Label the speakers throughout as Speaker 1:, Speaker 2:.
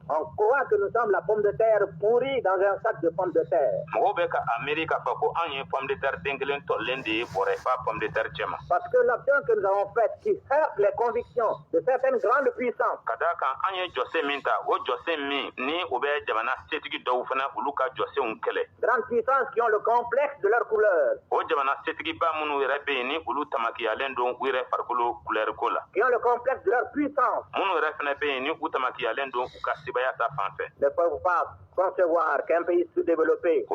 Speaker 1: On croit que nous sommes la pomme de terre pourrie dans un sac de pommes de terre. Parce que l'option que nous avons faite qui heurte les convictions de certaines grandes puissances. Grandes puissances qui ont le complexe de leur couleur. Qui ont le complexe de leur puissance. Ne peuvent pas concevoir qu'un pays sous-développé,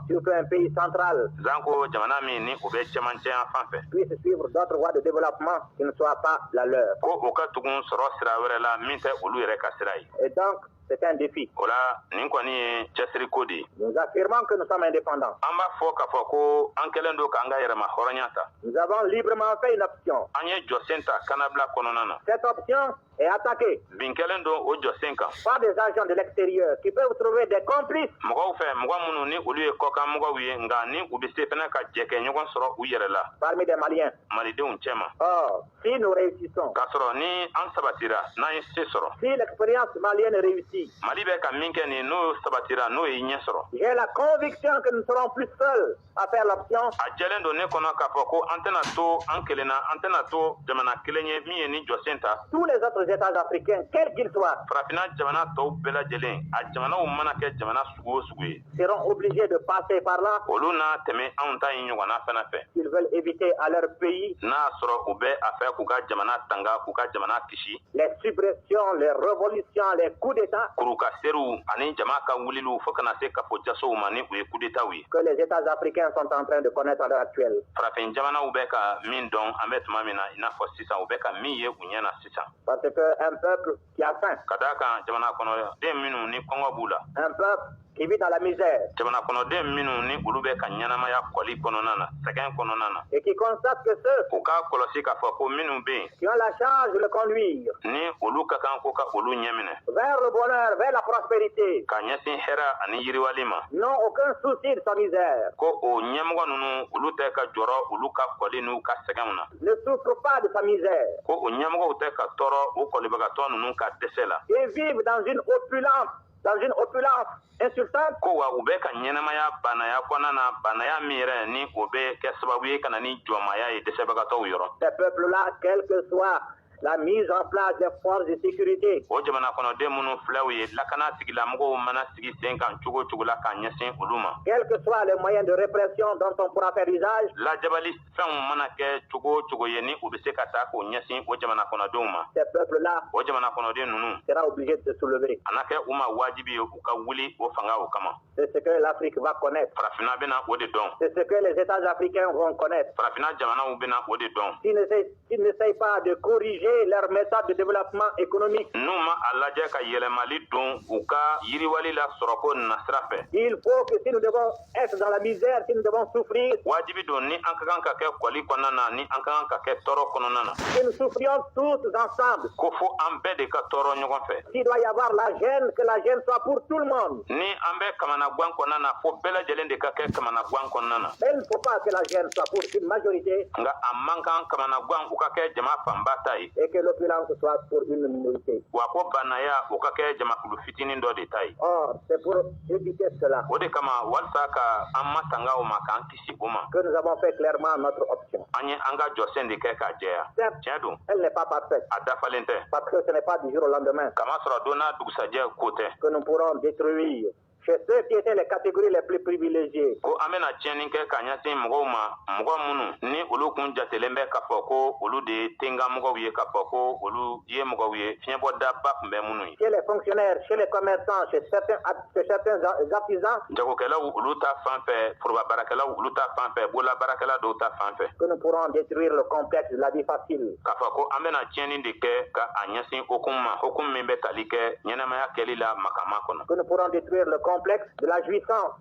Speaker 1: surtout un pays central, puisse suivre d'autres voies de développement qui ne soient pas la leur. Et donc, c'est un défi. Nous affirmons que nous sommes indépendants. Nous avons librement fait une option. Cette option est attaquée par des agents de l'extérieur qui peuvent trouver des complices. Parmi des Maliens. Or, si nous réussissons, si l'expérience malienne réussit, j'ai la conviction que nous ne serons plus seuls à faire l'option. Tous les autres États africains, quels qu'ils soient, seront obligés de passer par là s'ils veulent éviter à leur pays les subversions, les révolutions, les coups d'État que les États africains sont en train de connaître à l'heure actuelle. Parce qu'un peuple qui a faim, un peuple qui vit dans la misère et qui constate que ceux qui ont la charge de le conduire vers le bonheur, vers la prospérité, n'ont aucun souci de sa misère, ne souffrent pas de sa misère et vivent dans une opulence insultante. Ces peuples-là, quelle que soit la mise en place des forces de sécurité, quels que soient les moyens de répression dont on pourra faire usage, ces peuples-là sera obligé de se soulever. C'est ce que l'Afrique va connaître. C'est ce que les États africains vont connaître. S'ils n'essayent pas de corriger leur méthode de développement économique, il faut que si nous devons être dans la misère, si nous devons souffrir, que nous souffrions tous ensemble. S'il doit y avoir la gêne, que la gêne soit pour tout le monde. Mais il ne faut pas que la gêne soit pour une majorité et que l'opulence soit pour une minorité. Or, c'est pour éviter cela que nous avons fait clairement notre option. Certes, elle n'est pas parfaite, parce que ce n'est pas du jour au lendemain que nous pourrons détruire chez ceux qui étaient les catégories les plus privilégiées. Chez les fonctionnaires, chez les commerçants, chez certains artisans, que nous pourrons détruire le complexe de la vie facile. Que nous pourrons détruire le complexe complexe de la jouissance.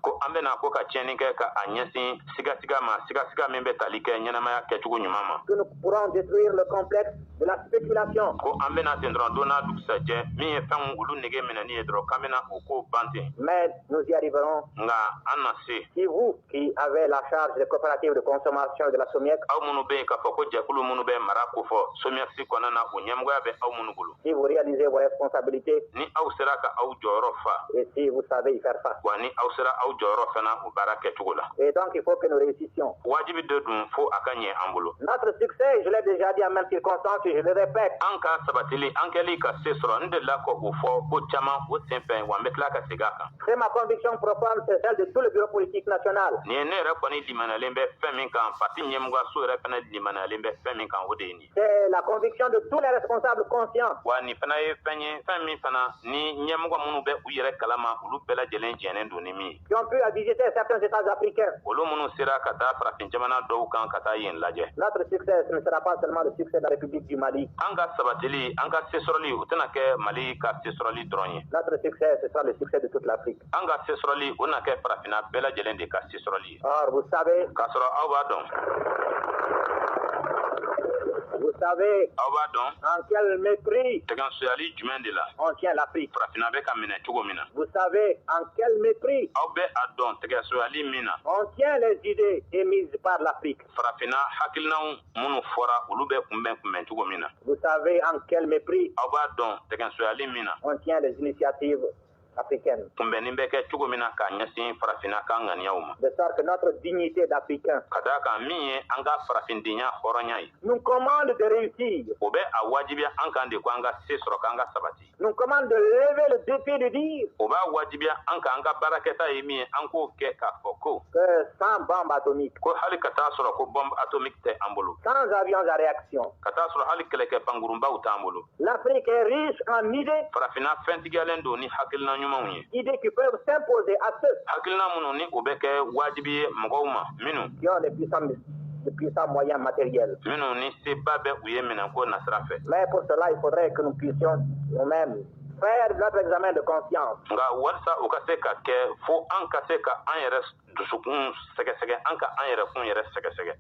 Speaker 1: Que nous pourrons détruire le complexe de la spéculation. Mais nous y arriverons. Si vous qui avez la charge des coopératives de consommation de la SOMIEC, si vous réalisez vos responsabilités, et si vous savez y faire face. Et donc il faut que nous réussissions. Notre succès, je l'ai déjà dit en même circonstance et je le répète. C'est ma conviction profonde, c'est celle de tout le bureau politique national. C'est la conviction de tous les responsables conscients. Qui ont pu visiter certains États africains. Notre succès ne sera pas seulement le succès de la République du Mali. Notre succès, ce sera le succès de toute l'Afrique. Or, vous savez, en quel mépris on tient l'Afrique. Vous savez en quel mépris on tient les idées émises par l'Afrique. Vous savez en quel mépris on tient les initiatives africaine. De sorte que notre dignité d'Africain nous commande de réussir. Nous commande de lever le défi de dire que sans bombe atomique, sans avions à réaction, l'Afrique est riche en idées. Idées qui peuvent s'imposer à ceux qui ont de puissants moyens matériels. Mais pour cela, il faudrait que nous puissions nous-mêmes faire notre examen de conscience.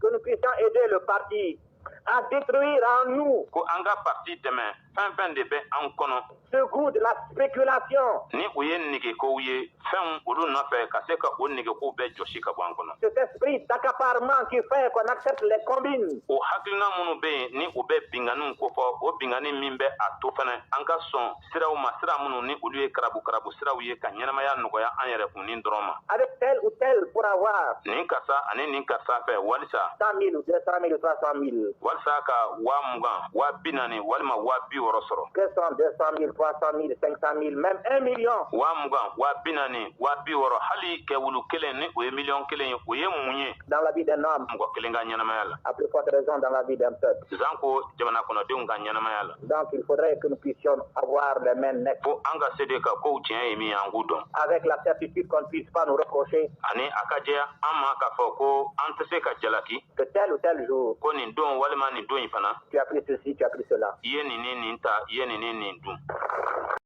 Speaker 1: Que nous puissions aider le parti à détruire en nous ce goût de la spéculation. Cet esprit d'accaparement qui fait qu'on accepte les combines. Avec tel ou tel pour avoir 100 000 ou 200 000 ou 300 000. Que sont 200 000, 300 000, 500 000, même 1 million. Dans la vie d'un homme, à plus forte raison dans la vie d'un peuple. Donc il faudrait que nous puissions avoir les mains nettes. Avec la certitude qu'on ne puisse pas nous reprocher que tel ou tel jour tu as pris ceci, tu as pris cela.